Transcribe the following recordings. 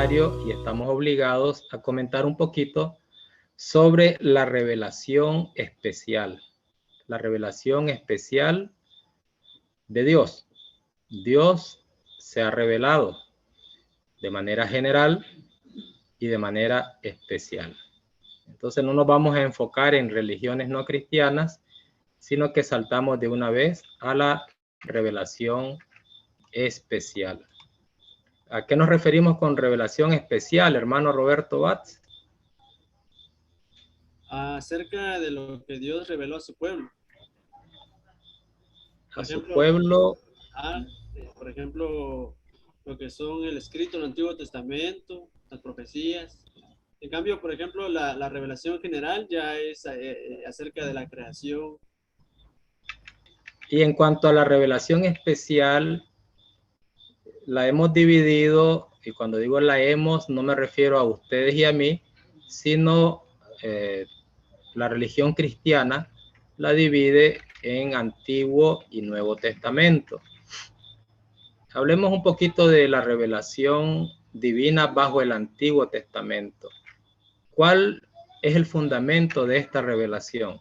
necesario y estamos obligados a comentar un poquito sobre la revelación especial. La revelación especial de Dios. Dios se ha revelado de manera general y de manera especial. Entonces no nos vamos a enfocar en religiones no cristianas, sino que saltamos de una vez a la revelación especial. ¿A qué nos referimos con revelación especial, hermano Roberto Batz? Acerca de lo que Dios reveló a su pueblo. A su pueblo. Por ejemplo, lo que son el escrito en el Antiguo Testamento, las profecías. En cambio, por ejemplo, la revelación general ya es acerca de la creación. Y en cuanto a la revelación especial, la hemos dividido, y cuando digo la hemos, no me refiero a ustedes y a mí, sino la religión cristiana la divide en Antiguo y Nuevo Testamento. Hablemos un poquito de la revelación divina bajo el Antiguo Testamento. ¿Cuál es el fundamento de esta revelación?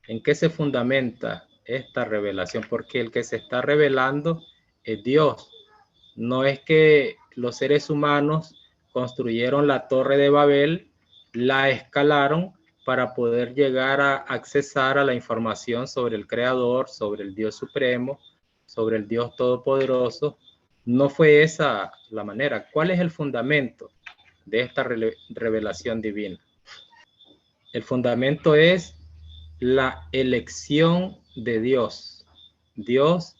¿En qué se fundamenta esta revelación? Porque el que se está revelando es Dios. No es que los seres humanos construyeron la Torre de Babel, la escalaron para poder llegar a accesar a la información sobre el Creador, sobre el Dios Supremo, sobre el Dios Todopoderoso. No fue esa la manera. ¿Cuál es el fundamento de esta revelación divina? El fundamento es la elección de Dios. Dios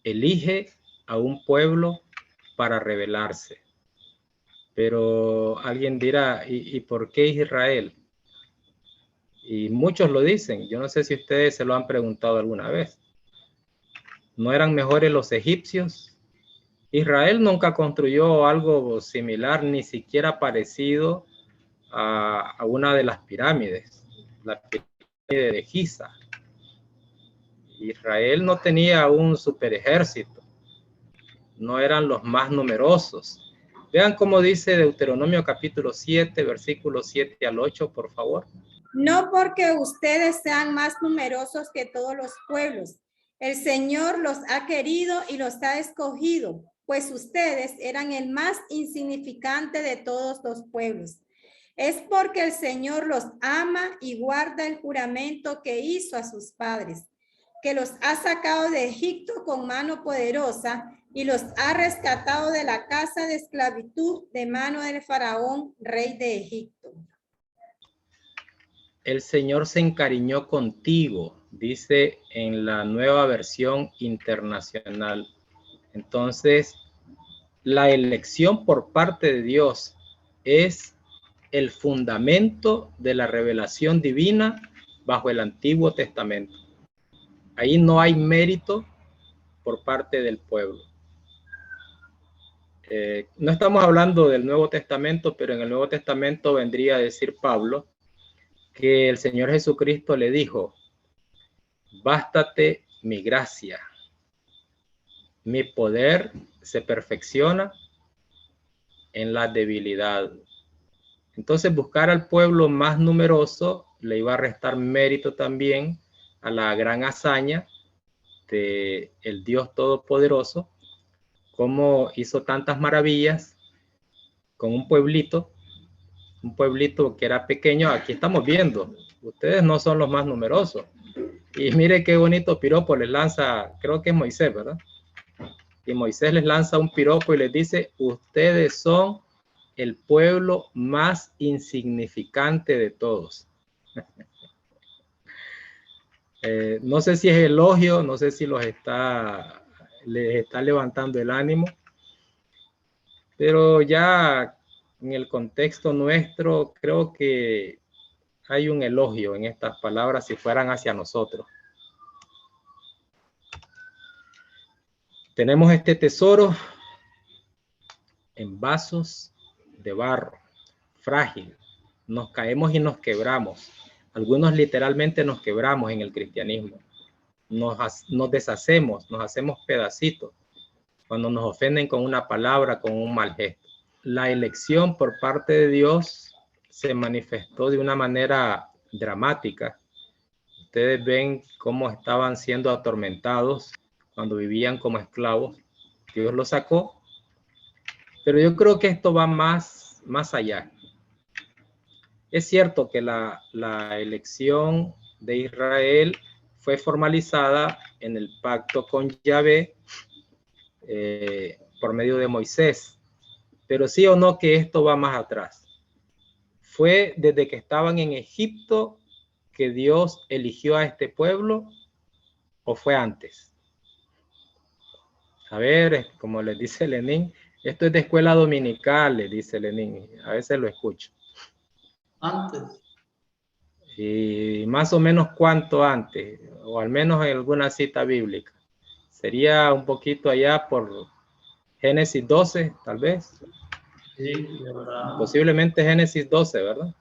elige a un pueblo para revelarse. Pero alguien dirá, ¿y por qué Israel? Y muchos lo dicen. Yo no sé si ustedes se lo han preguntado alguna vez. ¿No eran mejores los egipcios? Israel nunca construyó algo similar, ni siquiera parecido a una de las pirámides, la pirámide de Giza. Israel no tenía un super ejército, no eran los más numerosos. Vean cómo dice Deuteronomio capítulo 7, versículos 7 al 8, por favor. No porque ustedes sean más numerosos que todos los pueblos. El Señor los ha querido y los ha escogido, pues ustedes eran el más insignificante de todos los pueblos. Es porque el Señor los ama y guarda el juramento que hizo a sus padres, que los ha sacado de Egipto con mano poderosa y los ha rescatado de la casa de esclavitud de mano del faraón, rey de Egipto. El Señor se encariñó contigo, dice en la Nueva Versión Internacional. Entonces, la elección por parte de Dios es el fundamento de la revelación divina bajo el Antiguo Testamento. Ahí no hay mérito por parte del pueblo. No estamos hablando del Nuevo Testamento, pero en el Nuevo Testamento vendría a decir Pablo que el Señor Jesucristo le dijo, bástate mi gracia, mi poder se perfecciona en la debilidad. Entonces buscar al pueblo más numeroso le iba a restar mérito también a la gran hazaña de el Dios Todopoderoso, como hizo tantas maravillas con un pueblito que era pequeño. Aquí estamos viendo, ustedes no son los más numerosos. Y mire qué bonito piropo les lanza, creo que es Moisés, ¿verdad? Y Moisés les lanza un piropo y les dice, ustedes son el pueblo más insignificante de todos. No sé si es elogio, no sé si les está levantando el ánimo, pero ya en el contexto nuestro creo que hay un elogio en estas palabras si fueran hacia nosotros. Tenemos este tesoro en vasos de barro, frágil. Nos caemos y nos quebramos. Algunos literalmente nos quebramos en el cristianismo. Nos deshacemos, nos hacemos pedacitos. cuando nos ofenden con una palabra, con un mal gesto. La elección por parte de Dios se manifestó de una manera dramática. Ustedes ven cómo estaban siendo atormentados cuando vivían como esclavos. Dios los sacó, pero yo creo que esto va más allá. Es cierto que la elección de Israel fue formalizada en el pacto con Yahvé por medio de Moisés, pero sí o no que esto va más atrás. Fue desde que estaban en Egipto que Dios eligió a este pueblo, o fue antes. A ver, como les dice Lenin, esto es de escuela dominical, le dice Lenin, a veces lo escucho. Antes. Y más o menos cuánto antes, o al menos en alguna cita bíblica. Sería un poquito allá por Génesis 12, tal vez. Sí, ¿verdad? Posiblemente Génesis 12, ¿verdad?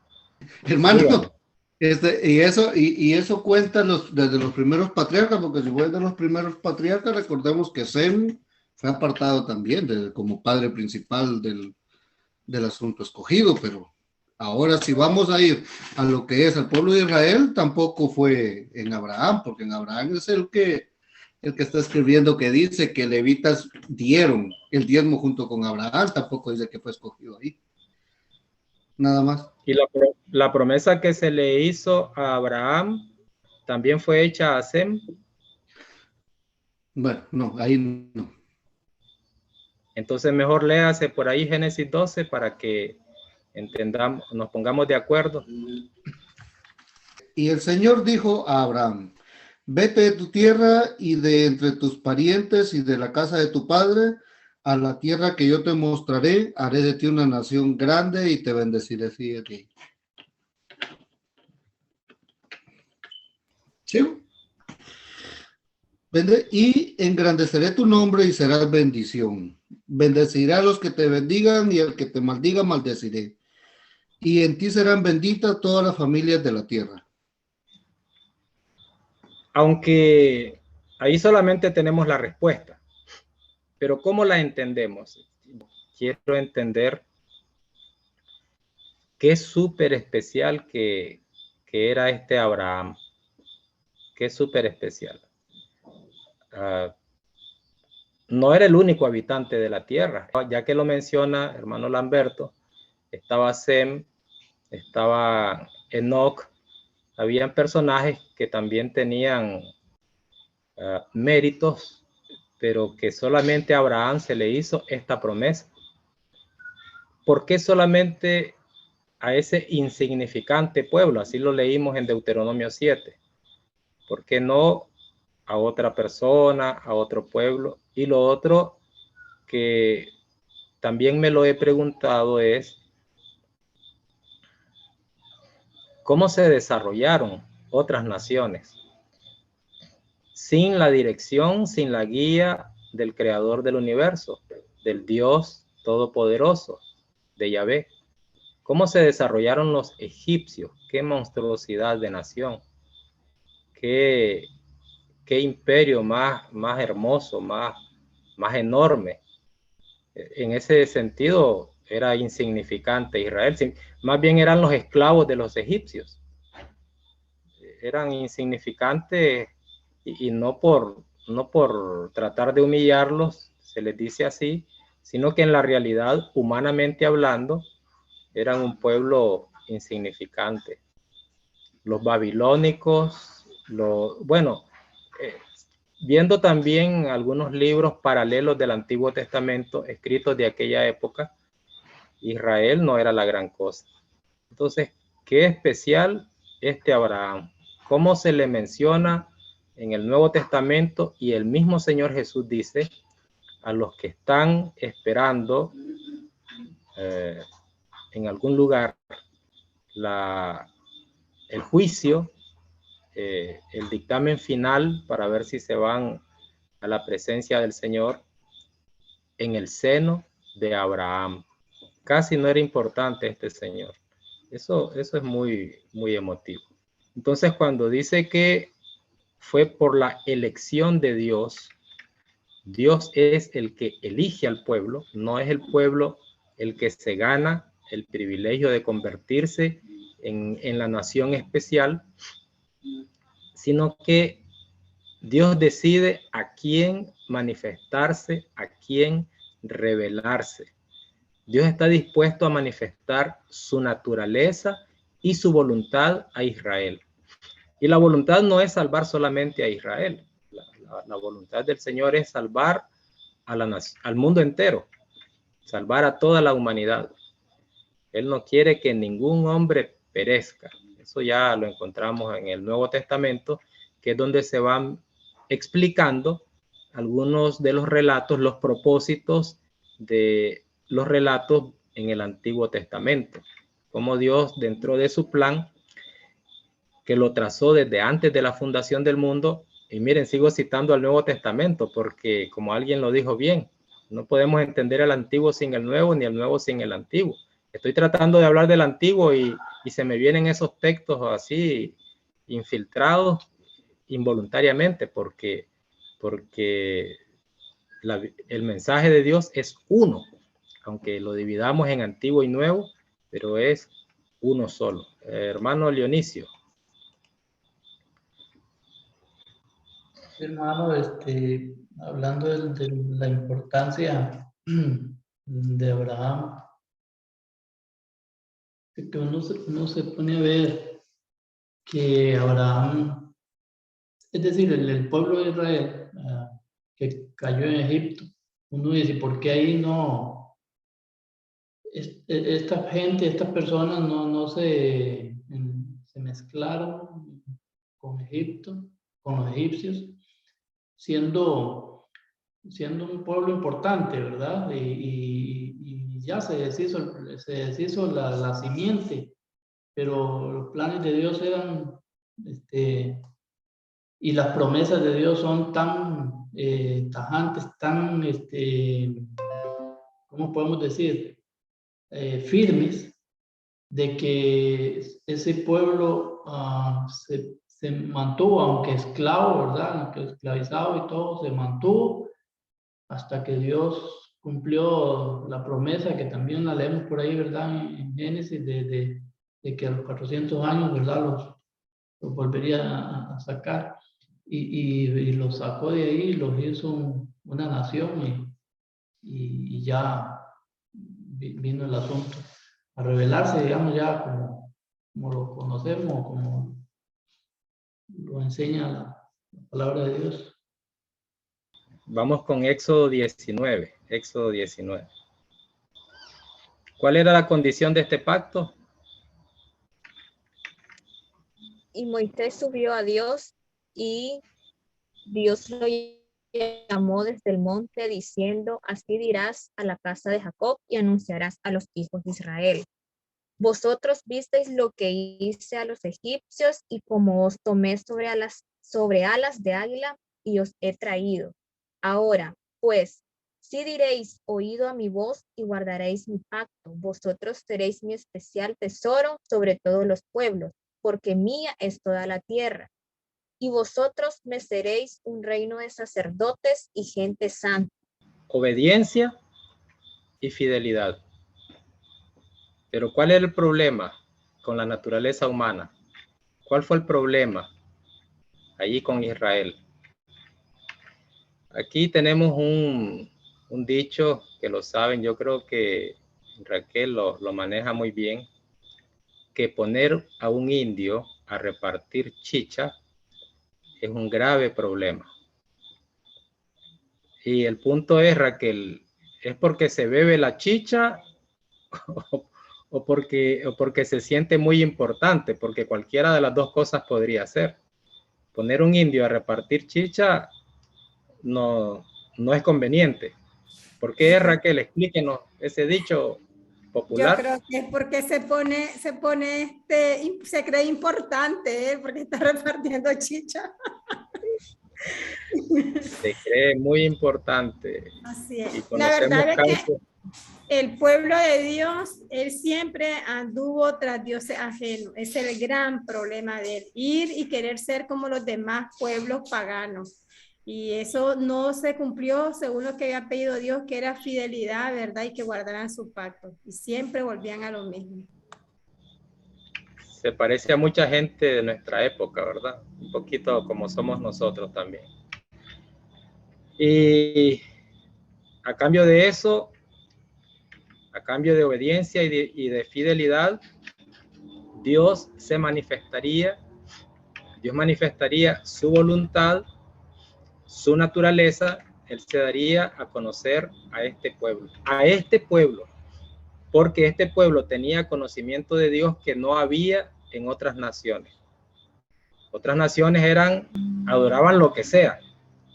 Hermano, y eso cuenta desde los primeros patriarcas, porque si fue de los primeros patriarcas, recordemos que Sem fue apartado también como padre principal del asunto escogido, pero ahora si vamos a ir a lo que es el pueblo de Israel, tampoco fue en Abraham, porque en Abraham es el que está escribiendo que dice que levitas dieron el diezmo junto con Abraham, tampoco dice que fue escogido ahí. Nada más. Y la promesa que se le hizo a Abraham también fue hecha a Sem. Bueno, no, ahí no. Entonces mejor léase por ahí Génesis 12 para que entendamos, nos pongamos de acuerdo. Y el Señor dijo a Abraham: vete de tu tierra y de entre tus parientes y de la casa de tu padre a la tierra que yo te mostraré. Haré de ti una nación grande y te bendeciré. Fíjate. ¿Sí? Y engrandeceré tu nombre y serás bendición. Bendeciré a los que te bendigan y al que te maldiga maldeciré. Y en ti serán benditas todas las familias de la tierra. Aunque ahí solamente tenemos la respuesta, pero ¿cómo la entendemos? Quiero entender qué súper especial que era este Abraham. Qué súper especial. No era el único habitante de la tierra, ya que lo menciona hermano Lamberto, estaba Sem, estaba Enoc, habían personajes que también tenían méritos, pero que solamente a Abraham se le hizo esta promesa. ¿Por qué solamente a ese insignificante pueblo? Así lo leímos en Deuteronomio 7. ¿Por qué no a otra persona, a otro pueblo? Y lo otro que también me lo he preguntado es cómo se desarrollaron otras naciones sin la dirección, sin la guía del creador del universo, del Dios todopoderoso, de Yahvé. ¿Cómo se desarrollaron los egipcios? Qué monstruosidad de nación, qué imperio más hermoso, más enorme. En ese sentido era insignificante Israel, más bien eran los esclavos de los egipcios. Eran insignificantes y no por tratar de humillarlos, se les dice así, sino que en la realidad, humanamente hablando, eran un pueblo insignificante. Los babilónicos, viendo también algunos libros paralelos del Antiguo Testamento escritos de aquella época, Israel no era la gran cosa. Entonces, qué especial este Abraham. ¿Cómo se le menciona en el Nuevo Testamento? Y el mismo Señor Jesús dice a los que están esperando en algún lugar el juicio, el dictamen final para ver si se van a la presencia del Señor en el seno de Abraham. Casi no era importante este señor. Eso es muy emotivo. Entonces, cuando dice que fue por la elección de Dios, Dios es el que elige al pueblo, no es el pueblo el que se gana el privilegio de convertirse en la nación especial, sino que Dios decide a quién manifestarse, a quién revelarse. Dios está dispuesto a manifestar su naturaleza y su voluntad a Israel. Y la voluntad no es salvar solamente a Israel. La voluntad del Señor es salvar al mundo entero, salvar a toda la humanidad. Él no quiere que ningún hombre perezca. Eso ya lo encontramos en el Nuevo Testamento, que es donde se van explicando algunos de los relatos, los propósitos de los relatos en el Antiguo Testamento. Cómo Dios, dentro de su plan, que lo trazó desde antes de la fundación del mundo, y miren, sigo citando al Nuevo Testamento, porque como alguien lo dijo bien, no podemos entender el Antiguo sin el Nuevo, ni el Nuevo sin el Antiguo. Estoy tratando de hablar del Antiguo y se me vienen esos textos así infiltrados involuntariamente, porque el mensaje de Dios es uno, aunque lo dividamos en Antiguo y Nuevo, pero es uno solo. Hermano Dionisio. Hermano, hablando de la importancia de Abraham, que uno se pone a ver que Abraham, es decir, el pueblo de Israel que cayó en Egipto, uno dice, ¿por qué ahí no? Esta gente, estas personas no se mezclaron con Egipto, con los egipcios, siendo un pueblo importante, ¿verdad? Y ya se deshizo la simiente, pero los planes de Dios eran, y las promesas de Dios son tan tajantes, tan, ¿cómo podemos decir? Firmes, de que ese pueblo se mantuvo, aunque esclavo, ¿verdad? Aunque esclavizado y todo, se mantuvo hasta que Dios cumplió la promesa, que también la leemos por ahí, ¿verdad? En Génesis, de que a los 400 años, ¿verdad? Los volvería a sacar. Y los sacó de ahí, los hizo una nación y ya vino el asunto a revelarse, digamos, ya como lo conocemos, como lo enseña la palabra de Dios. Vamos con Éxodo 19. Éxodo 19. ¿Cuál era la condición de este pacto? Y Moisés subió a Dios y Dios lo llamó desde el monte diciendo, así dirás a la casa de Jacob y anunciarás a los hijos de Israel. Vosotros visteis lo que hice a los egipcios y como os tomé sobre alas de águila y os he traído. Ahora, pues, si diréis oído a mi voz y guardaréis mi pacto, vosotros seréis mi especial tesoro sobre todos los pueblos, porque mía es toda la tierra. Y vosotros me seréis un reino de sacerdotes y gente santa. Obediencia y fidelidad. Pero ¿cuál es el problema con la naturaleza humana? ¿Cuál fue el problema allí con Israel? Aquí tenemos un dicho que lo saben, yo creo que Raquel lo maneja muy bien, que poner a un indio a repartir chicha es un grave problema. Y el punto es, Raquel, ¿es porque se bebe la chicha o porque se siente muy importante? Porque cualquiera de las dos cosas podría ser. Poner un indio a repartir chicha no es conveniente. ¿Por qué, Raquel? Explíquenos ese dicho popular. Yo creo que es porque se cree importante, porque está repartiendo chicha. Se cree muy importante. Así es. Y La verdad es casos. que el pueblo de Dios, él siempre anduvo tras dioses ajenos. Es el gran problema de él, ir y querer ser como los demás pueblos paganos. Y eso no se cumplió según lo que había pedido Dios, que era fidelidad, ¿verdad? Y que guardaran su pacto. Y siempre volvían a lo mismo. Se parece a mucha gente de nuestra época, ¿verdad? Un poquito como somos nosotros también. Y a cambio de eso, a cambio de obediencia y de fidelidad, Dios manifestaría su voluntad, su naturaleza. Él se daría a conocer a este pueblo, porque este pueblo tenía conocimiento de Dios que no había en otras naciones. Otras naciones adoraban lo que sea,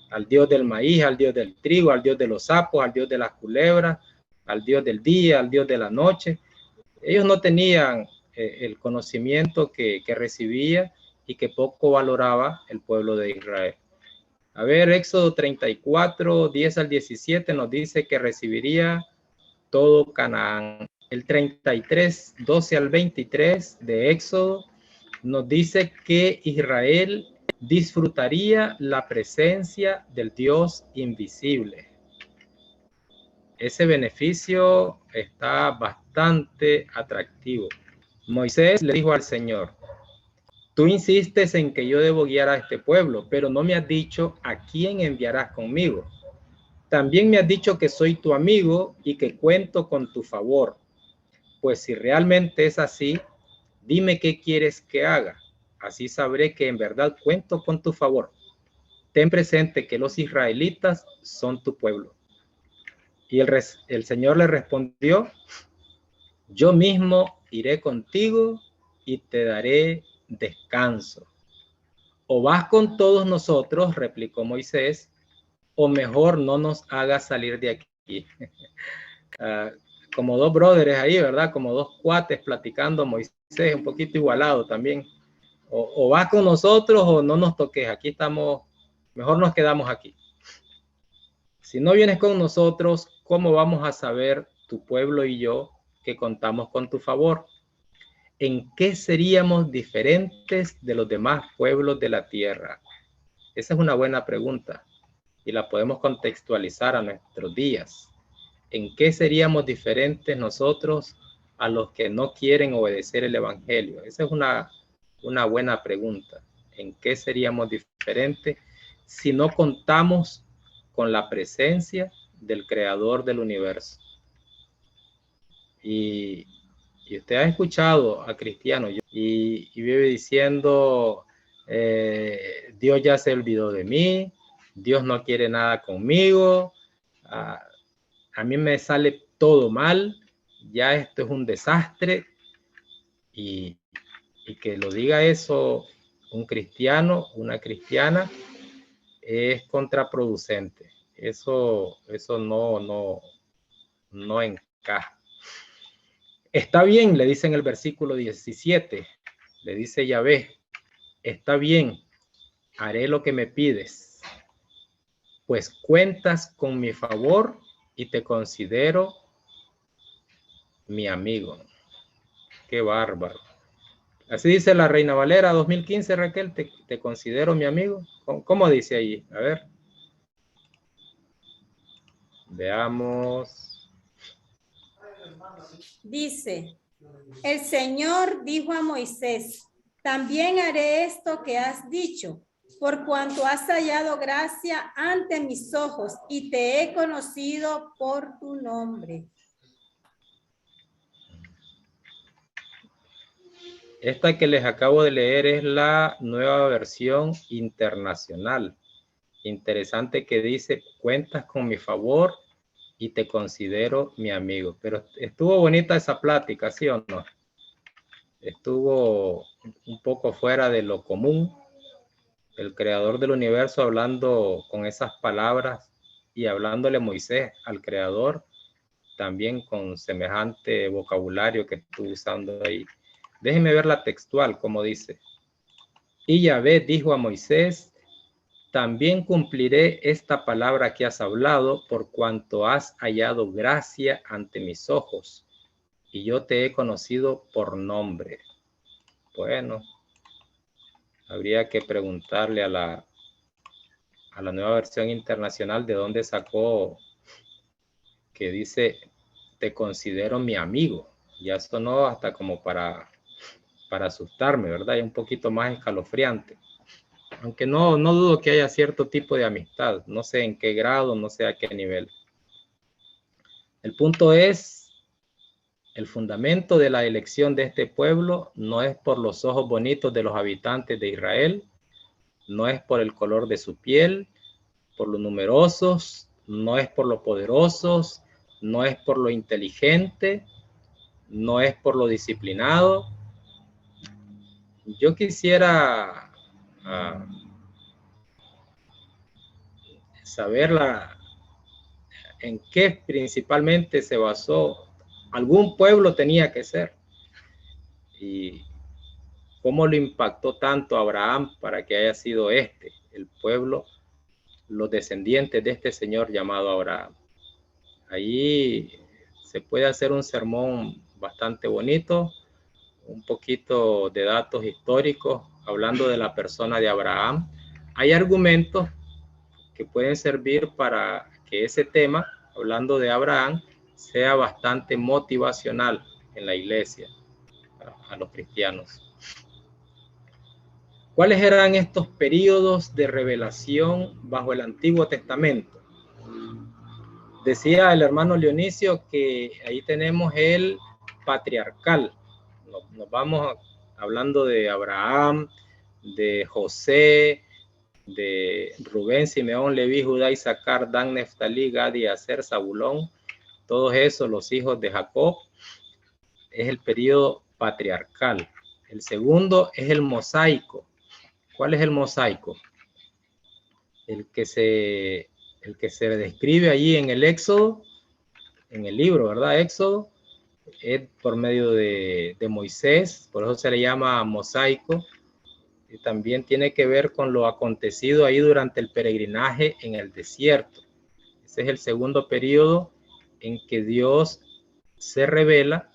al Dios del maíz, al Dios del trigo, al Dios de los sapos, al Dios de las culebras, al Dios del día, al Dios de la noche. Ellos no tenían el conocimiento que recibía y que poco valoraba el pueblo de Israel. A ver, Éxodo 34, 10 al 17 nos dice que recibiría todo Canaán. El 33, 12 al 23 de Éxodo nos dice que Israel disfrutaría la presencia del Dios invisible. Ese beneficio está bastante atractivo. Moisés le dijo al Señor: tú insistes en que yo debo guiar a este pueblo, pero no me has dicho a quién enviarás conmigo. También me has dicho que soy tu amigo y que cuento con tu favor. Pues si realmente es así, dime qué quieres que haga. Así sabré que en verdad cuento con tu favor. Ten presente que los israelitas son tu pueblo. Y el Señor le respondió: yo mismo iré contigo y te daré descanso. O vas con todos nosotros, replicó Moisés, o mejor no nos hagas salir de aquí. Como dos brothers ahí, ¿verdad? Como dos cuates platicando, Moisés un poquito igualado también. O vas con nosotros o no nos toques, aquí estamos, mejor nos quedamos aquí. Si no vienes con nosotros, ¿cómo vamos a saber tu pueblo y yo que contamos con tu favor? ¿En qué seríamos diferentes de los demás pueblos de la tierra? Esa es una buena pregunta y la podemos contextualizar a nuestros días. ¿En qué seríamos diferentes nosotros a los que no quieren obedecer el evangelio? Esa es una buena pregunta. ¿En qué seríamos diferentes si no contamos con la presencia del creador del universo? Y usted ha escuchado a cristianos y vive diciendo, Dios ya se olvidó de mí, Dios no quiere nada conmigo, a mí me sale todo mal, ya esto es un desastre. Y que lo diga eso un cristiano, una cristiana, es contraproducente. Eso no encaja. Está bien, le dice en el versículo 17, le dice Yahvé: está bien, haré lo que me pides, pues cuentas con mi favor y te considero mi amigo. Qué bárbaro. Así dice la Reina Valera 2015, Raquel, te considero mi amigo. ¿Cómo dice ahí? A ver. Veamos. Dice, el Señor dijo a Moisés: también haré esto que has dicho, por cuanto has hallado gracia ante mis ojos y te he conocido por tu nombre. Esta que les acabo de leer es la nueva versión internacional. Interesante que dice: cuentas con mi favor y te considero mi amigo. Pero estuvo bonita esa plática, ¿sí o no? Estuvo un poco fuera de lo común. El creador del universo hablando con esas palabras y hablándole a Moisés, al creador, también con semejante vocabulario que estuvo usando ahí. Déjenme ver la textual, como dice. Y Yahvé dijo a Moisés: también cumpliré esta palabra que has hablado, por cuanto has hallado gracia ante mis ojos, y yo te he conocido por nombre. Bueno, habría que preguntarle a a la Nueva Versión Internacional, de donde sacó que dice, te considero mi amigo. Ya sonó hasta como para asustarme, ¿verdad? Y un poquito más escalofriante. Aunque no dudo que haya cierto tipo de amistad. No sé en qué grado, no sé a qué nivel. El punto es, el fundamento de la elección de este pueblo no es por los ojos bonitos de los habitantes de Israel, no es por el color de su piel, por los numerosos, no es por los poderosos, no es por lo inteligente, no es por lo disciplinado. Yo quisiera saber en qué principalmente se basó. Algún pueblo tenía que ser. Y cómo lo impactó tanto a Abraham para que haya sido el pueblo, los descendientes de este señor llamado Abraham. Ahí se puede hacer un sermón bastante bonito, un poquito de datos históricos, hablando de la persona de Abraham. Hay argumentos que pueden servir para que ese tema, hablando de Abraham, sea bastante motivacional en la iglesia, a los cristianos. ¿Cuáles eran estos periodos de revelación bajo el Antiguo Testamento? Decía el hermano Leonicio que ahí tenemos el patriarcal. Nos vamos hablando de Abraham, de José, de Rubén, Simeón, Leví, Judá, Isaacar, Dan, Neftalí, Gad y Aser, Zabulón, todos esos los hijos de Jacob. Es el periodo patriarcal. El segundo es el mosaico. ¿Cuál es el mosaico? El que se describe allí en el Éxodo, en el libro, ¿verdad? Éxodo, es por medio de Moisés, por eso se le llama mosaico. Y también tiene que ver con lo acontecido ahí durante el peregrinaje en el desierto. Ese es el segundo periodo en que Dios se revela.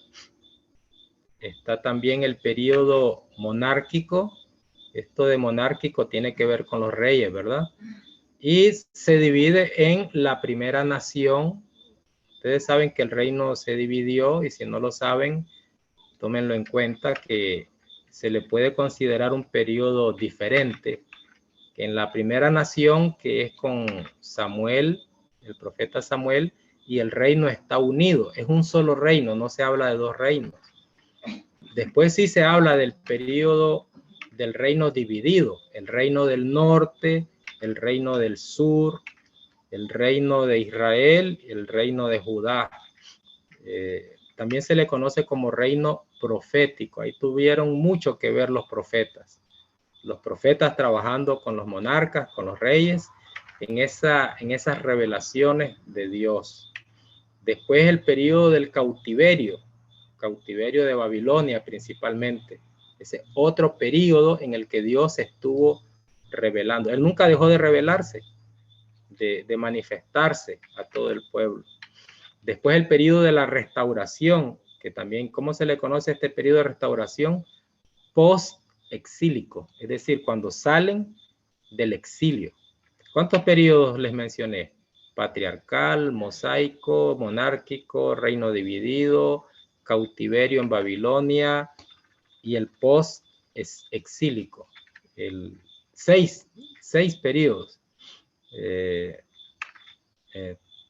Está también el periodo monárquico. Esto de monárquico tiene que ver con los reyes, ¿verdad? Y se divide en la primera nación. Ustedes saben que el reino se dividió, y si no lo saben, tómenlo en cuenta, que se le puede considerar un periodo diferente que en la primera nación, que es con Samuel, el profeta Samuel, y el reino está unido. Es un solo reino, no se habla de dos reinos. Después sí se habla del periodo del reino dividido, el reino del norte, el reino del sur, el reino de Israel, el reino de Judá. También se le conoce como reino profético. Ahí tuvieron mucho que ver los profetas trabajando con los monarcas, con los reyes, en esas revelaciones de Dios. Después el periodo del cautiverio de Babilonia principalmente. Ese otro periodo en el que Dios estuvo revelando. Él nunca dejó de revelarse, de manifestarse a todo el pueblo. Después el periodo de la restauración, que también, ¿cómo se le conoce este periodo de restauración? Post-exílico, es decir, cuando salen del exilio. ¿Cuántos periodos les mencioné? Patriarcal, mosaico, monárquico, reino dividido, cautiverio en Babilonia y el post-exílico. Seis periodos.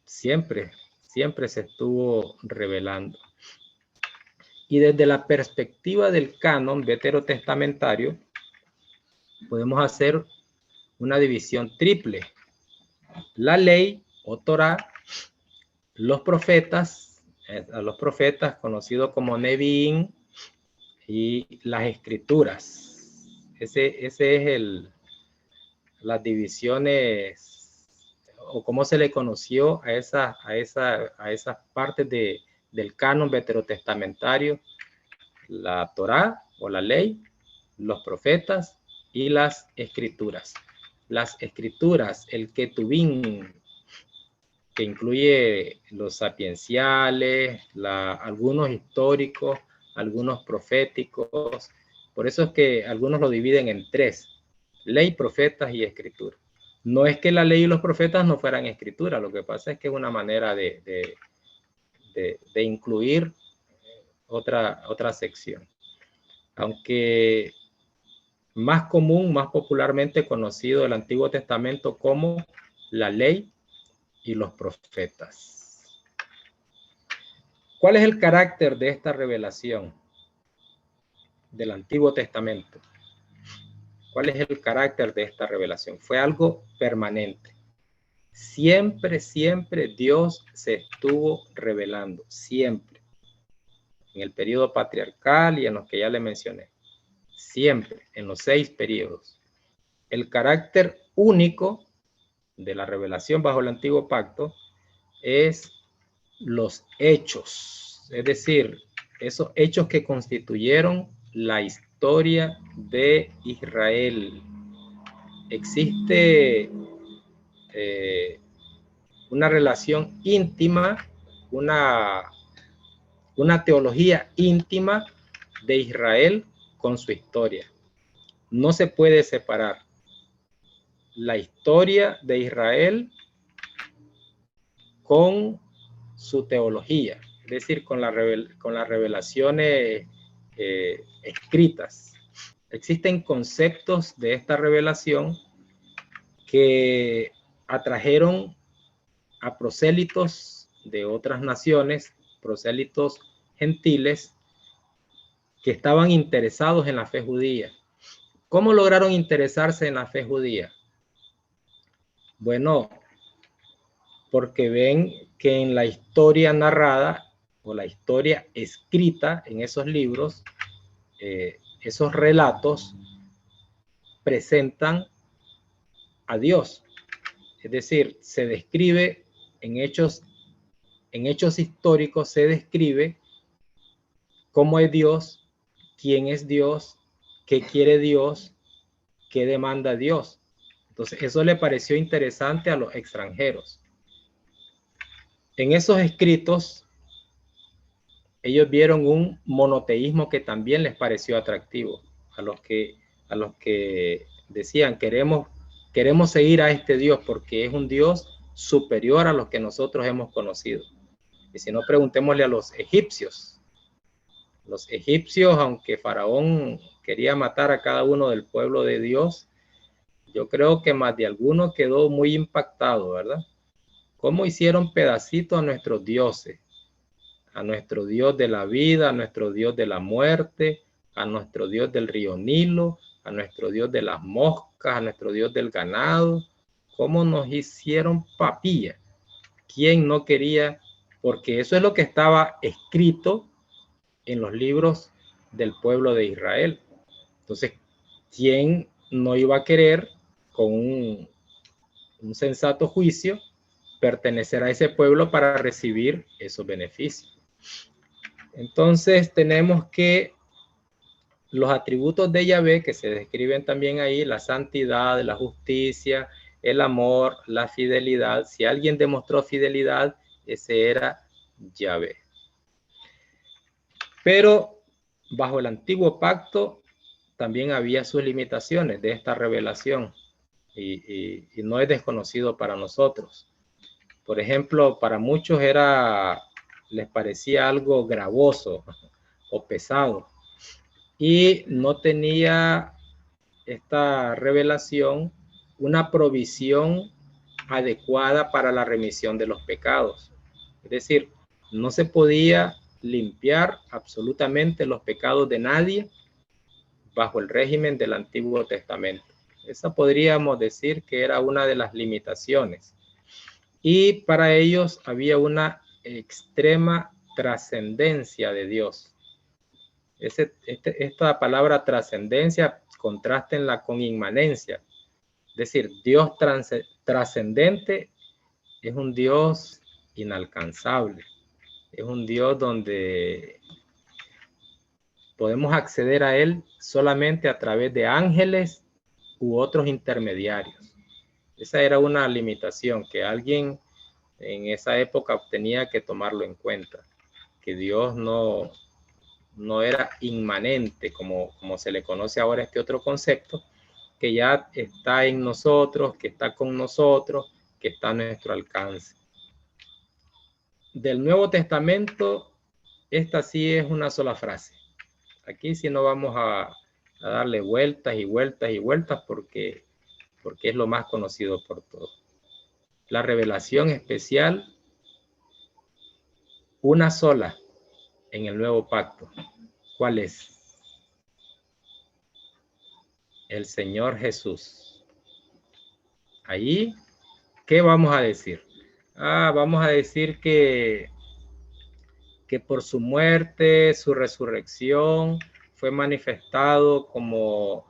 Siempre se estuvo revelando. Y desde la perspectiva del canon veterotestamentario, podemos hacer una división triple. La ley o Torah, los profetas conocidos como Nevi'im, y las escrituras. Ese es las divisiones, o cómo se le conoció a esas partes del canon veterotestamentario: la Torá o la ley, los profetas y las escrituras. Las escrituras, el Ketubim, que incluye los sapienciales, algunos históricos, algunos proféticos. Por eso es que algunos lo dividen en tres: ley, profetas y escritura. No es que la ley y los profetas no fueran escritura, lo que pasa es que es una manera de incluir otra sección. Aunque más común, más popularmente conocido el Antiguo Testamento como la ley y los profetas. ¿Cuál es el carácter de esta revelación del Antiguo Testamento? ¿Cuál es el carácter de esta revelación? Fue algo permanente. Siempre, siempre Dios se estuvo revelando, siempre. En el periodo patriarcal y en los que ya le mencioné. Siempre, en los 6 periodos. El carácter único de la revelación bajo el Antiguo Pacto es los hechos, es decir, esos hechos que constituyeron la historia de Israel. Existe una relación íntima, una teología íntima de Israel con su historia. No se puede separar la historia de Israel con su teología, es decir, con las revelaciones escritas. Existen conceptos de esta revelación que atrajeron a prosélitos de otras naciones, prosélitos gentiles, que estaban interesados en la fe judía. ¿Cómo lograron interesarse en la fe judía? Bueno, porque ven que en la historia narrada o la historia escrita en esos libros, esos relatos presentan a Dios. Es decir, se describe en hechos históricos, se describe cómo es Dios, quién es Dios, qué quiere Dios, qué demanda Dios. Entonces, eso le pareció interesante a los extranjeros. En esos escritos, ellos vieron un monoteísmo que también les pareció atractivo a los que decían queremos seguir a este Dios porque es un Dios superior a los que nosotros hemos conocido. Y si no, preguntémosle a los egipcios. Los egipcios, aunque Faraón quería matar a cada uno del pueblo de Dios, yo creo que más de alguno quedó muy impactado, ¿verdad? ¿Cómo hicieron pedacitos a nuestros dioses? A nuestro Dios de la vida, a nuestro Dios de la muerte, a nuestro Dios del río Nilo, a nuestro Dios de las moscas, a nuestro Dios del ganado. ¿Cómo nos hicieron papilla? ¿Quién no quería? Porque eso es lo que estaba escrito en los libros del pueblo de Israel. Entonces, ¿quién no iba a querer con un sensato juicio pertenecer a ese pueblo para recibir esos beneficios? Entonces tenemos que los atributos de Yahvé que se describen también ahí, la santidad, la justicia, el amor, la fidelidad. Si alguien demostró fidelidad, ese era Yahvé. Pero bajo el antiguo pacto también había sus limitaciones de esta revelación y no es desconocido para nosotros. Por ejemplo, para muchos les parecía algo gravoso o pesado y no tenía esta revelación una provisión adecuada para la remisión de los pecados. Es decir, no se podía limpiar absolutamente los pecados de nadie bajo el régimen del Antiguo Testamento. Esa podríamos decir que era una de las limitaciones. Y para ellos había una extrema trascendencia de Dios. Esta palabra trascendencia, contrástenla con inmanencia. Es decir, Dios trascendente es un Dios inalcanzable. Es un Dios donde podemos acceder a Él solamente a través de ángeles u otros intermediarios. Esa era una limitación que alguien en esa época tenía que tomarlo en cuenta, que Dios no era inmanente, como se le conoce ahora este otro concepto, que ya está en nosotros, que está con nosotros, que está a nuestro alcance. Del Nuevo Testamento, esta sí es una sola frase. Aquí sí no vamos a darle vueltas y vueltas y vueltas porque es lo más conocido por todos. La revelación especial, una sola en el nuevo pacto. ¿Cuál es? El Señor Jesús. Ahí, ¿qué vamos a decir? Vamos a decir que por su muerte, su resurrección, fue manifestado como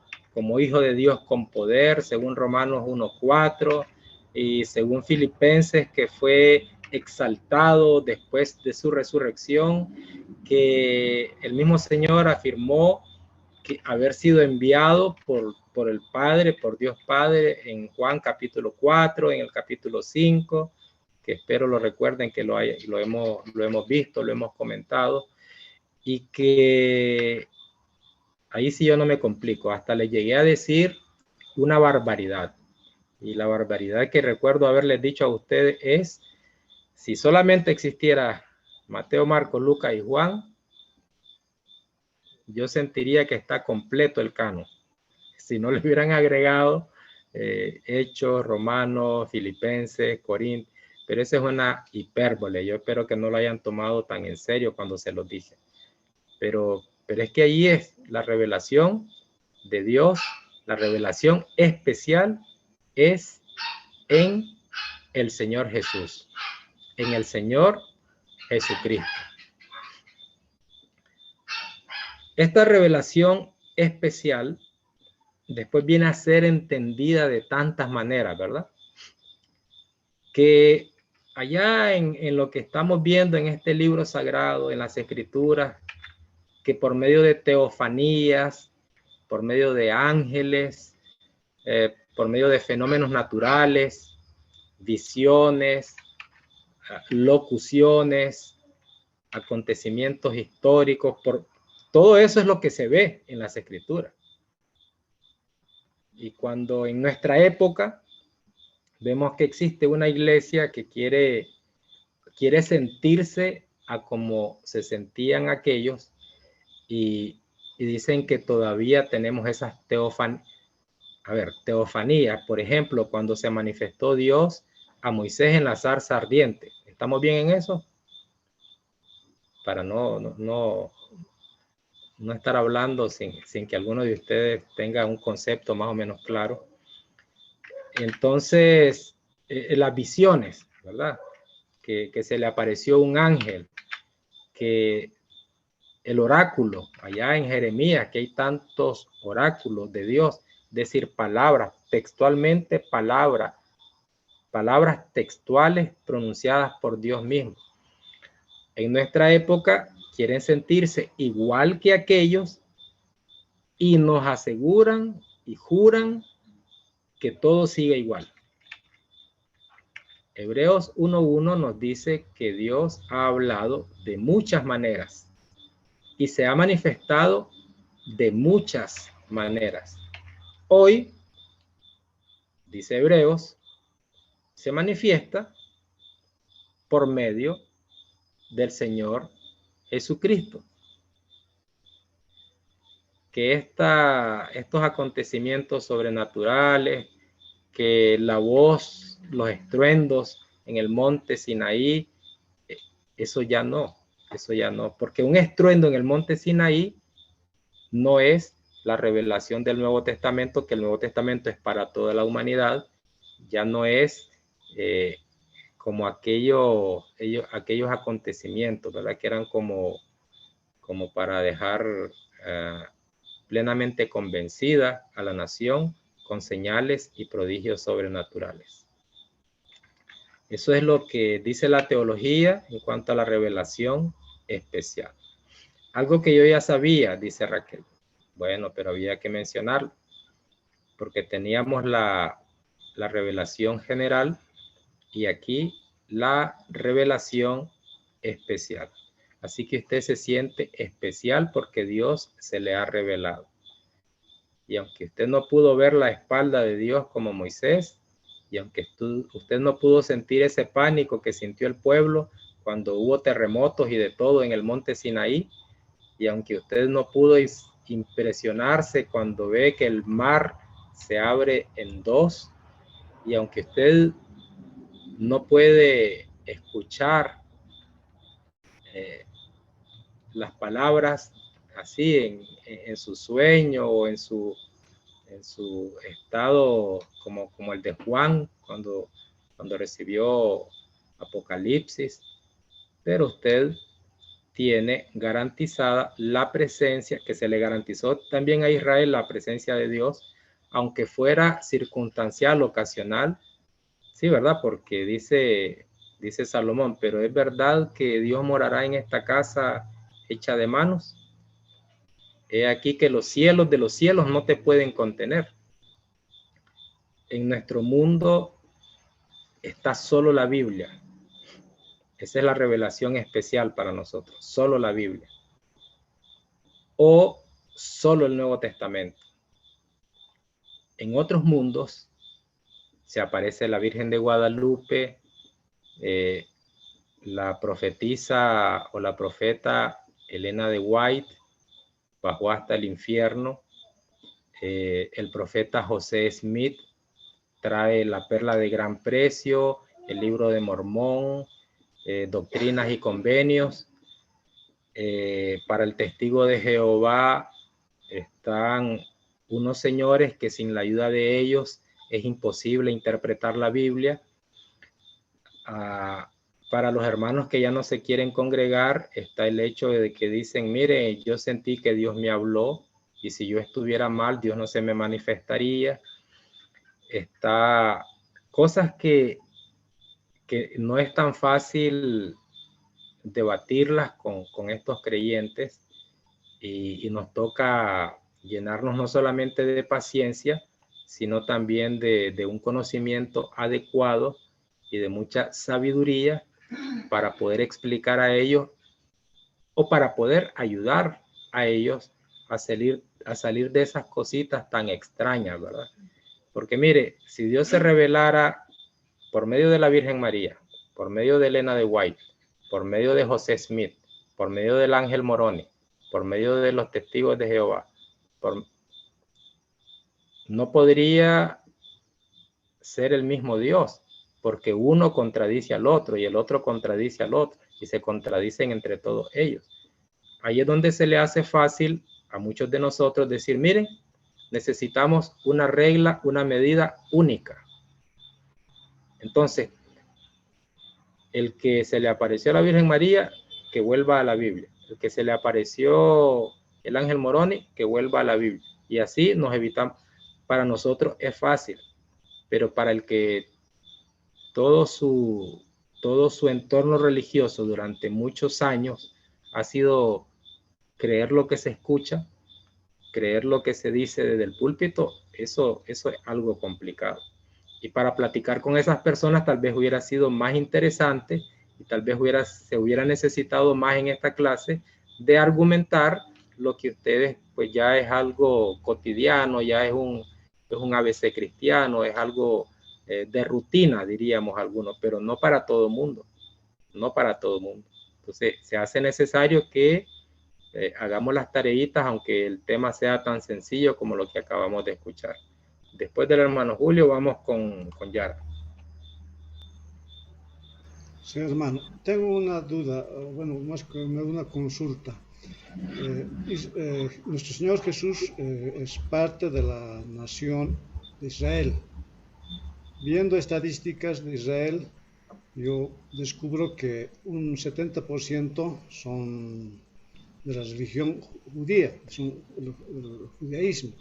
Hijo de Dios con poder, según Romanos 1:4, y según Filipenses, que fue exaltado después de su resurrección, que el mismo Señor afirmó que haber sido enviado por el Padre, por Dios Padre, en Juan capítulo 4, en el capítulo 5, que espero lo recuerden, que lo hemos visto, lo hemos comentado, y que ahí sí yo no me complico, hasta le llegué a decir una barbaridad, y la barbaridad que recuerdo haberles dicho a ustedes es, si solamente existiera Mateo, Marcos, Lucas y Juan, yo sentiría que está completo el canon. Si no le hubieran agregado Hechos, Romanos, Filipenses, Corintios, pero esa es una hipérbole. Yo espero que no lo hayan tomado tan en serio cuando se los dije. Pero es que ahí es la revelación de Dios, la revelación especial es en el Señor Jesús, en el Señor Jesucristo. Esta revelación especial después viene a ser entendida de tantas maneras, ¿verdad? Que allá en lo que estamos viendo en este libro sagrado, en las Escrituras, que por medio de teofanías, por medio de ángeles, por medio de fenómenos naturales, visiones, locuciones, acontecimientos históricos, todo eso es lo que se ve en las Escrituras. Y cuando en nuestra época vemos que existe una iglesia que quiere sentirse a como se sentían aquellos y dicen que todavía tenemos esas teofanías. Por ejemplo, cuando se manifestó Dios a Moisés en la zarza ardiente. ¿Estamos bien en eso? Para no estar hablando sin que alguno de ustedes tenga un concepto más o menos claro. Entonces, las visiones, ¿verdad? Que se le apareció un ángel, que el oráculo, allá en Jeremías, que hay tantos oráculos de Dios, decir palabras, textualmente palabras textuales pronunciadas por Dios mismo. En nuestra época quieren sentirse igual que aquellos y nos aseguran y juran que todo sigue igual. Hebreos 1:1 nos dice que Dios ha hablado de muchas maneras y se ha manifestado de muchas maneras. Hoy, dice Hebreos, se manifiesta por medio del Señor Jesucristo. Que estos acontecimientos sobrenaturales, que la voz, los estruendos en el monte Sinaí, eso ya no, porque un estruendo en el monte Sinaí no es la revelación del Nuevo Testamento, que el Nuevo Testamento es para toda la humanidad, ya no es como aquellos acontecimientos, ¿verdad? Que eran como para dejar plenamente convencida a la nación con señales y prodigios sobrenaturales. Eso es lo que dice la teología en cuanto a la revelación especial. Algo que yo ya sabía, dice Raquel. Bueno, pero había que mencionarlo, porque teníamos la revelación general y aquí la revelación especial. Así que usted se siente especial porque Dios se le ha revelado. Y aunque usted no pudo ver la espalda de Dios como Moisés, y aunque usted no pudo sentir ese pánico que sintió el pueblo cuando hubo terremotos y de todo en el monte Sinaí, y aunque usted no pudo impresionarse cuando ve que el mar se abre en dos, y aunque usted no puede escuchar las palabras así en su sueño o en su estado como el de Juan cuando recibió Apocalipsis, pero usted tiene garantizada la presencia que se le garantizó también a Israel, la presencia de Dios, aunque fuera circunstancial, ocasional. Sí, ¿verdad? Porque dice Salomón, pero es verdad que Dios morará en esta casa hecha de manos. He aquí que los cielos de los cielos no te pueden contener. En nuestro mundo está solo la Biblia. Esa es la revelación especial para nosotros, solo la Biblia. O solo el Nuevo Testamento. En otros mundos se aparece la Virgen de Guadalupe, la profetisa o la profeta Elena de White bajó hasta el infierno. El profeta José Smith trae la perla de gran precio, el libro de Mormón, doctrinas y convenios. Para el testigo de Jehová están unos señores que sin la ayuda de ellos es imposible interpretar la Biblia. Para los hermanos que ya no se quieren congregar está el hecho de que dicen, mire, yo sentí que Dios me habló y si yo estuviera mal, Dios no se me manifestaría. Está cosas que no es tan fácil debatirlas con estos creyentes y nos toca llenarnos no solamente de paciencia, sino también de un conocimiento adecuado y de mucha sabiduría para poder explicar a ellos o para poder ayudar a ellos a salir de esas cositas tan extrañas, ¿verdad? Porque mire, si Dios se revelara por medio de la Virgen María, por medio de Elena de White, por medio de José Smith, por medio del ángel Moroni, por medio de los testigos de Jehová, no podría ser el mismo Dios, porque uno contradice al otro y el otro contradice al otro y se contradicen entre todos ellos. Ahí es donde se le hace fácil a muchos de nosotros decir, miren, necesitamos una regla, una medida única. Entonces, el que se le apareció a la Virgen María, que vuelva a la Biblia. El que se le apareció el ángel Moroni, que vuelva a la Biblia. Y así nos evitamos. Para nosotros es fácil, pero para el que todo su entorno religioso durante muchos años ha sido creer lo que se escucha, creer lo que se dice desde el púlpito, eso es algo complicado. Y para platicar con esas personas tal vez hubiera sido más interesante y tal vez se hubiera necesitado más en esta clase de argumentar lo que ustedes pues ya es algo cotidiano, ya es un ABC cristiano, es algo de rutina, diríamos algunos, pero no para todo mundo, no para todo mundo. Entonces se hace necesario que hagamos las tareitas, aunque el tema sea tan sencillo como lo que acabamos de escuchar. Después del hermano Julio, vamos con Yara. Sí, hermano, tengo una duda, bueno, más que una consulta. Nuestro Señor Jesús es parte de la nación de Israel. Viendo estadísticas de Israel, yo descubro que un 70% son de la religión judía, son el judaísmo,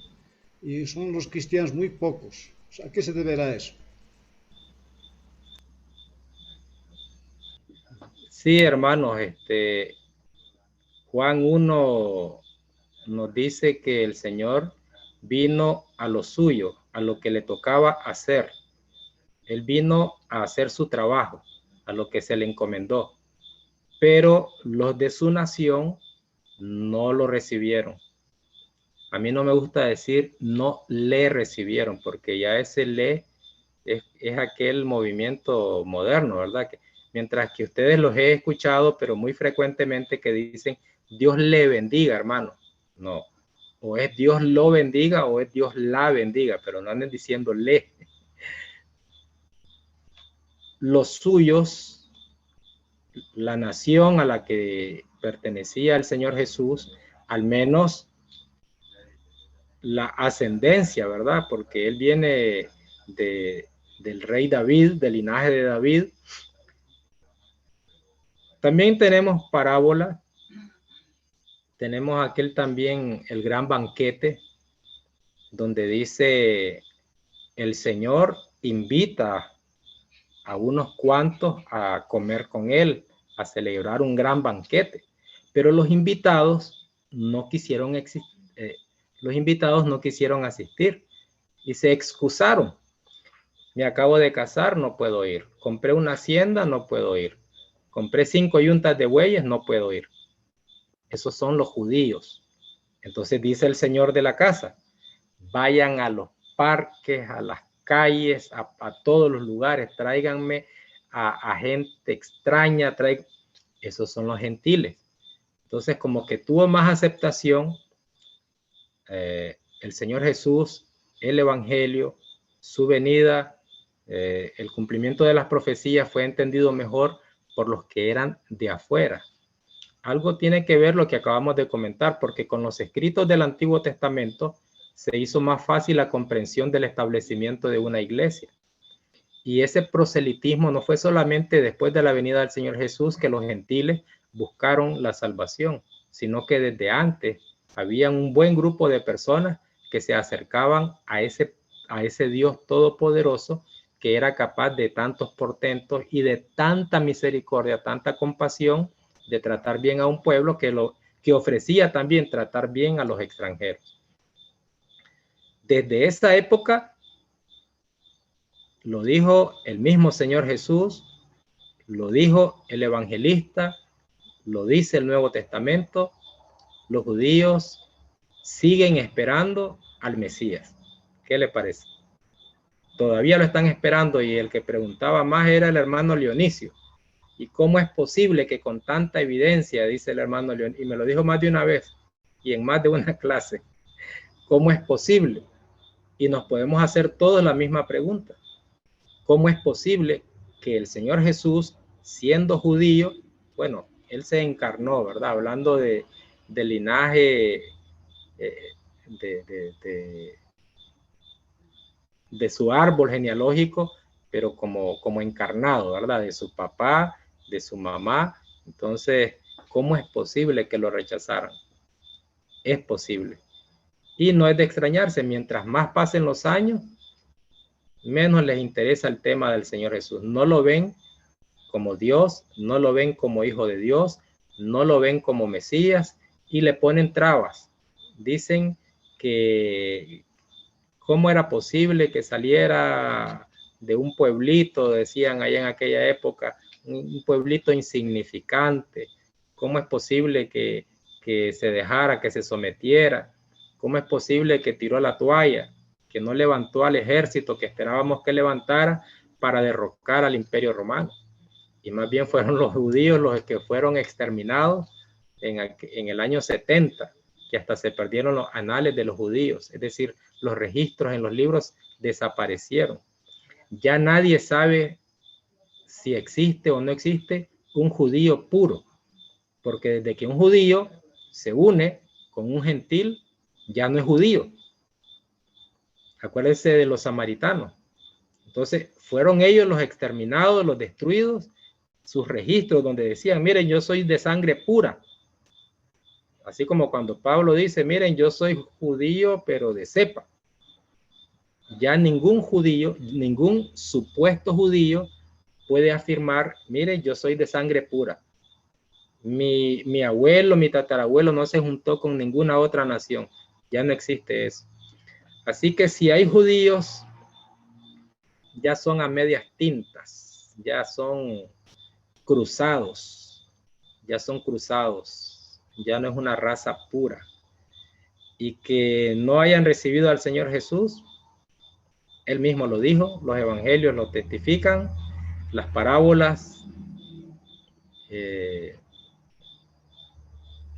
y son los cristianos muy pocos. ¿A qué se deberá eso? Sí, hermanos, Juan 1 nos dice que el Señor vino a lo suyo, a lo que le tocaba hacer. Él vino a hacer su trabajo, a lo que se le encomendó. Pero los de su nación no lo recibieron. A mí no me gusta decir no le recibieron, porque ya ese le es aquel movimiento moderno, ¿verdad? Que, mientras que ustedes los he escuchado, pero muy frecuentemente que dicen Dios le bendiga, hermano. No, o es Dios lo bendiga o es Dios la bendiga, pero no anden diciendo le. Los suyos, la nación a la que pertenecía el Señor Jesús, al menos la ascendencia, ¿verdad? Porque él viene del rey David, del linaje de David. También tenemos parábola, tenemos aquel también, el gran banquete, donde dice el Señor invita a unos cuantos a comer con él, a celebrar un gran banquete, pero los invitados no quisieron asistir y se excusaron. Me acabo de casar, no puedo ir. Compré una hacienda, no puedo ir. Compré 5 yuntas de bueyes, no puedo ir. Esos son los judíos. Entonces dice el Señor de la casa, vayan a los parques, a las calles, a todos los lugares, tráiganme a gente extraña, esos son los gentiles. Entonces, como que tuvo más aceptación el Señor Jesús, el Evangelio, su venida, el cumplimiento de las profecías fue entendido mejor por los que eran de afuera. Algo tiene que ver lo que acabamos de comentar, porque con los escritos del Antiguo Testamento se hizo más fácil la comprensión del establecimiento de una iglesia. Y ese proselitismo no fue solamente después de la venida del Señor Jesús que los gentiles buscaron la salvación, sino que desde antes había un buen grupo de personas que se acercaban a ese Dios todopoderoso que era capaz de tantos portentos y de tanta misericordia, tanta compasión, de tratar bien a un pueblo que ofrecía también tratar bien a los extranjeros. Desde esa época, lo dijo el mismo Señor Jesús, lo dijo el evangelista, lo dice el Nuevo Testamento, los judíos siguen esperando al Mesías. ¿Qué le parece? Todavía lo están esperando y el que preguntaba más era el hermano Leonicio. ¿Y cómo es posible que con tanta evidencia, dice el hermano Leonicio, y me lo dijo más de una vez y en más de una clase, cómo es posible? Y nos podemos hacer todos la misma pregunta. ¿Cómo es posible que el Señor Jesús, siendo judío, bueno, él se encarnó, ¿verdad? Hablando del linaje de su árbol genealógico, pero como encarnado, ¿verdad? De su papá, de su mamá. Entonces, ¿cómo es posible que lo rechazaran? Es posible. Y no es de extrañarse, mientras más pasen los años, menos les interesa el tema del Señor Jesús. No lo ven como Dios, no lo ven como hijo de Dios, no lo ven como Mesías y le ponen trabas. Dicen que cómo era posible que saliera de un pueblito, decían allá en aquella época, un pueblito insignificante. ¿Cómo es posible que se dejara, que se sometiera? ¿Cómo es posible que tiró la toalla, que no levantó al ejército que esperábamos que levantara para derrocar al Imperio Romano? Y más bien fueron los judíos los que fueron exterminados en el año 70, que hasta se perdieron los anales de los judíos, es decir, los registros en los libros desaparecieron. Ya nadie sabe si existe o no existe un judío puro, porque desde que un judío se une con un gentil, ya no es judío. Acuérdense de los samaritanos. Entonces, fueron ellos los exterminados, los destruidos, sus registros donde decían, miren, yo soy de sangre pura. Así como cuando Pablo dice, miren, yo soy judío, pero de cepa. Ya ningún judío, ningún supuesto judío puede afirmar, miren, yo soy de sangre pura. Mi abuelo, mi tatarabuelo no se juntó con ninguna otra nación. Ya no existe eso. Así que si hay judíos, ya son a medias tintas, ya son cruzados, ya no es una raza pura. y que no hayan recibido al Señor Jesús, Él mismo lo dijo, los evangelios lo testifican, las parábolas,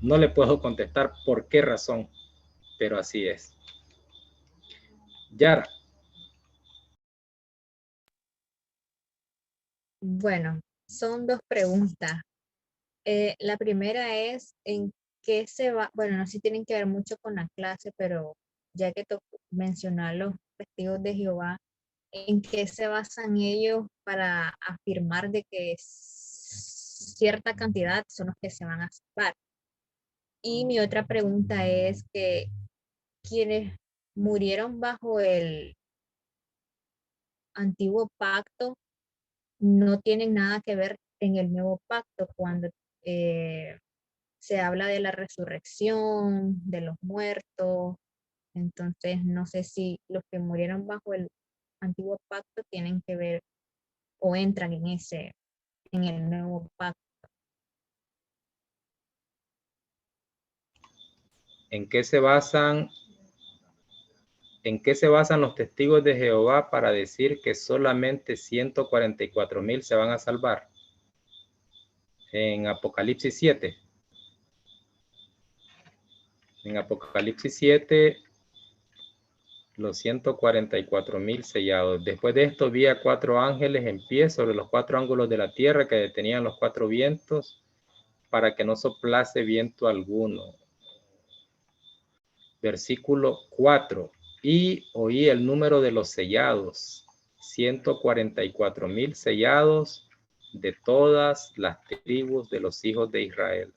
no le puedo contestar por qué razón, pero así es. Yara. Bueno, son dos preguntas. La primera es en qué se va, bueno, no sé si tienen que ver mucho con la clase, pero ya que mencionar los testigos de Jehová, ¿en qué se basan ellos para afirmar de que cierta cantidad son los que se van a salvar? Y mi otra pregunta es que quienes murieron bajo el antiguo pacto no tienen nada que ver en el nuevo pacto cuando se habla de la resurrección, de los muertos. Entonces, no sé si los que murieron bajo el antiguo pacto tienen que ver o entran en el nuevo pacto. ¿En qué se basan los testigos de Jehová para decir que solamente 144,000 se van a salvar? En Apocalipsis 7. En Apocalipsis 7, los 144,000 sellados. Después de esto vi a 4 ángeles en pie sobre los 4 ángulos de la tierra que detenían los 4 vientos para que no soplase viento alguno. Versículo 4. Y oí el número de los sellados, 144,000 sellados de todas las tribus de los hijos de Israel.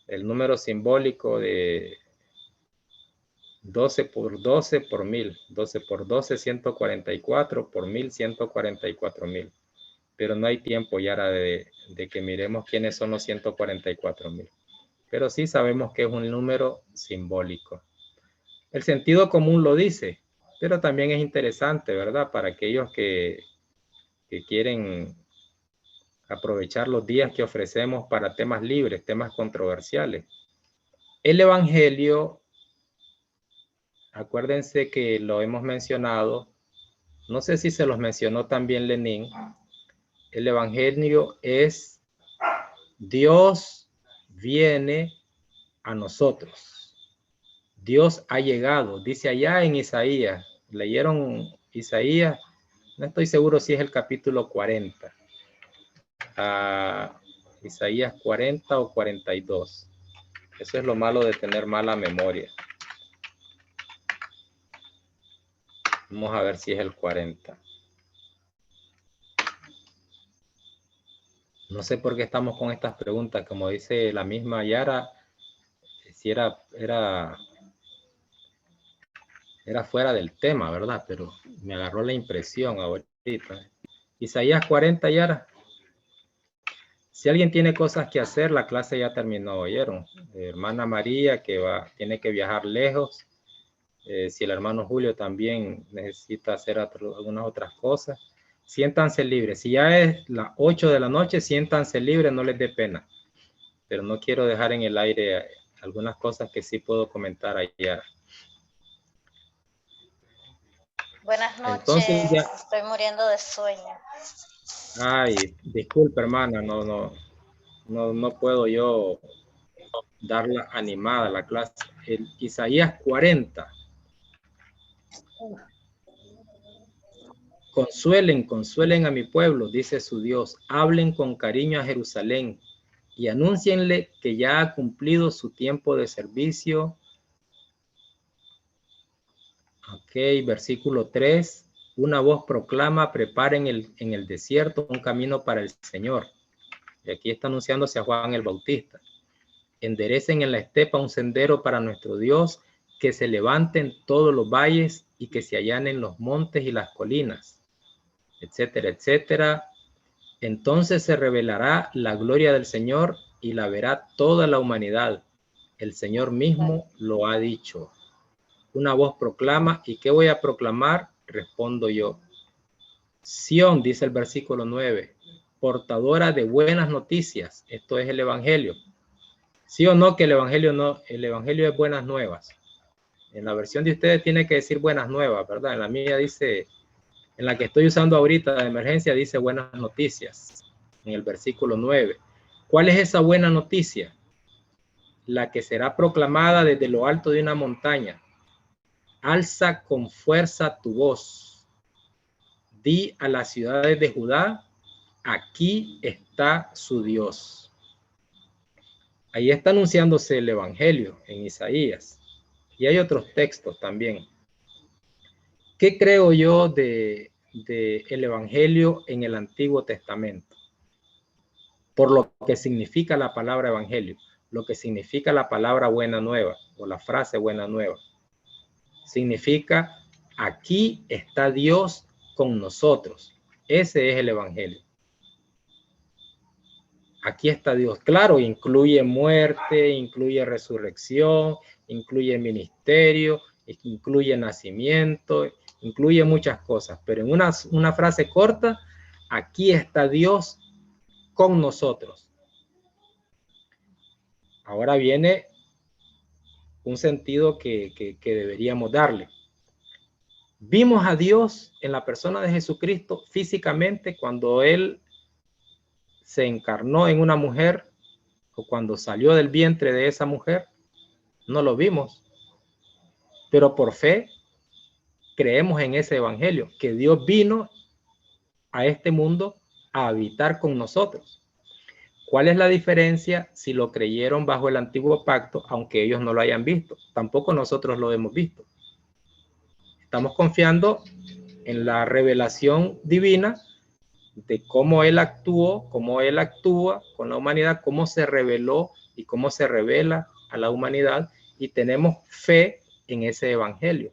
El número simbólico de 12 por 12 por 1000, 12 por 12, 144 por 1000, 144,000. Pero no hay tiempo ya de que miremos quiénes son los 144,000. Pero sí sabemos que es un número simbólico. El sentido común lo dice, pero también es interesante, ¿verdad? Para aquellos que quieren aprovechar los días que ofrecemos para temas libres, temas controversiales. El Evangelio, acuérdense que lo hemos mencionado, no sé si se los mencionó también Lenin, el Evangelio es Dios viene a nosotros. Dios ha llegado, dice allá en Isaías. ¿Leyeron Isaías? No estoy seguro si es el capítulo 40. Isaías 40 o 42. Eso es lo malo de tener mala memoria. Vamos a ver si es el 40. No sé por qué estamos con estas preguntas. Como dice la misma Yara, si era fuera del tema, ¿verdad? Pero me agarró la impresión ahorita. Isaías 40, Yara. Si alguien tiene cosas que hacer, la clase ya terminó, ¿oyeron? Hermana María, que tiene que viajar lejos. Si el hermano Julio también necesita hacer algunas otras cosas, siéntanse libres. Si ya es las 8 de la noche, siéntanse libres, no les dé pena. Pero no quiero dejar en el aire algunas cosas que sí puedo comentar allá. Buenas noches. Entonces ya... Estoy muriendo de sueño. Ay, disculpe, hermana, no puedo yo darla animada a la clase. El Isaías 40. Consuelen a mi pueblo, dice su Dios. Hablen con cariño a Jerusalén y anúncienle que ya ha cumplido su tiempo de servicio. Ok, versículo 3. Una voz proclama, preparen en el desierto un camino para el Señor. Y aquí está anunciándose a Juan el Bautista. Enderecen en la estepa un sendero para nuestro Dios, que se levanten todos los valles y que se allanen los montes y las colinas, etcétera, etcétera. Entonces se revelará la gloria del Señor y la verá toda la humanidad. El Señor mismo lo ha dicho. Una voz proclama, ¿y qué voy a proclamar? Respondo yo. Sión, dice el versículo 9, portadora de buenas noticias. Esto es el Evangelio. ¿Sí o no que el evangelio no, el evangelio es buenas nuevas? En la versión de ustedes tiene que decir buenas nuevas, ¿verdad? En la mía dice, en la que estoy usando ahorita de emergencia, dice buenas noticias, en el versículo 9. ¿Cuál es esa buena noticia? La que será proclamada desde lo alto de una montaña. Alza con fuerza tu voz. Di a las ciudades de Judá, aquí está su Dios. Ahí está anunciándose el evangelio en Isaías. Y hay otros textos también. ¿Qué creo yo de el evangelio en el Antiguo Testamento? Por lo que significa la palabra evangelio, lo que significa la palabra buena nueva o la frase buena nueva. Significa, aquí está Dios con nosotros. Ese es el evangelio. Aquí está Dios. Claro, incluye muerte, incluye resurrección, incluye ministerio, incluye nacimiento, incluye muchas cosas. Pero en una frase corta, aquí está Dios con nosotros. Ahora viene un sentido que deberíamos darle. Vimos a Dios en la persona de Jesucristo físicamente cuando Él se encarnó en una mujer o cuando salió del vientre de esa mujer. No lo vimos. Pero por fe creemos en ese evangelio, que Dios vino a este mundo a habitar con nosotros. ¿Cuál es la diferencia si lo creyeron bajo el antiguo pacto, aunque ellos no lo hayan visto? Tampoco nosotros lo hemos visto. Estamos confiando en la revelación divina de cómo Él actuó, cómo Él actúa con la humanidad, cómo se reveló y cómo se revela a la humanidad, y tenemos fe en ese evangelio.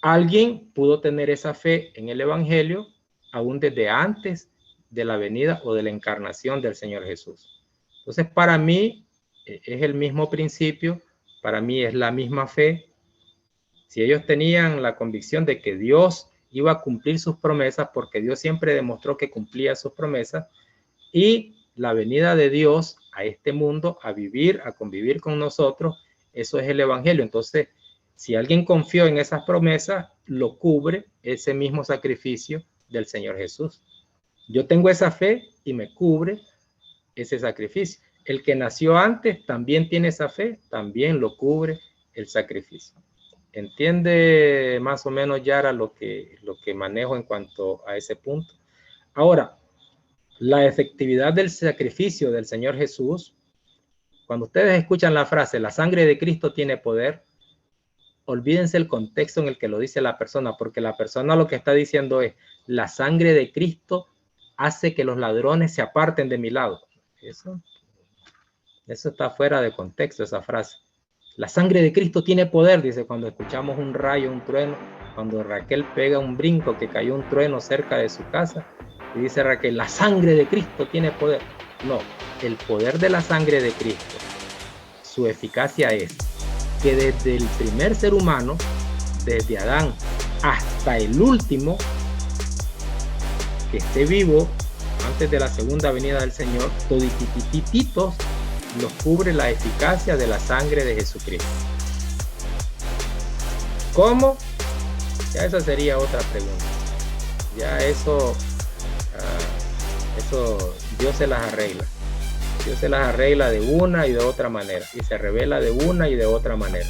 Alguien pudo tener esa fe en el evangelio aún desde antes de la venida o de la encarnación del Señor Jesús. Entonces, para mí es el mismo principio, para mí es la misma fe. Si ellos tenían la convicción de que Dios iba a cumplir sus promesas, porque Dios siempre demostró que cumplía sus promesas, y la venida de Dios a este mundo, a vivir, a convivir con nosotros, eso es el evangelio. Entonces, si alguien confió en esas promesas, lo cubre ese mismo sacrificio del Señor Jesús. Yo tengo esa fe y me cubre ese sacrificio. El que nació antes también tiene esa fe, también lo cubre el sacrificio. ¿Entiende más o menos, Yara, lo que manejo en cuanto a ese punto? Ahora, la efectividad del sacrificio del Señor Jesús, cuando ustedes escuchan la frase, la sangre de Cristo tiene poder, olvídense el contexto en el que lo dice la persona, porque la persona lo que está diciendo es, la sangre de Cristo hace que los ladrones se aparten de mi lado. Eso está fuera de contexto, esa frase. La sangre de Cristo tiene poder, dice, cuando escuchamos un rayo, un trueno, cuando Raquel pega un brinco que cayó un trueno cerca de su casa, y dice Raquel, la sangre de Cristo tiene poder. No, el poder de la sangre de Cristo, su eficacia es que desde el primer ser humano, desde Adán hasta el último que esté vivo antes de la segunda venida del Señor, todititititos nos cubre la eficacia de la sangre de Jesucristo. ¿Cómo? Ya esa sería otra pregunta. Ya eso Dios se las arregla. Dios se las arregla de una y de otra manera. Y se revela de una y de otra manera.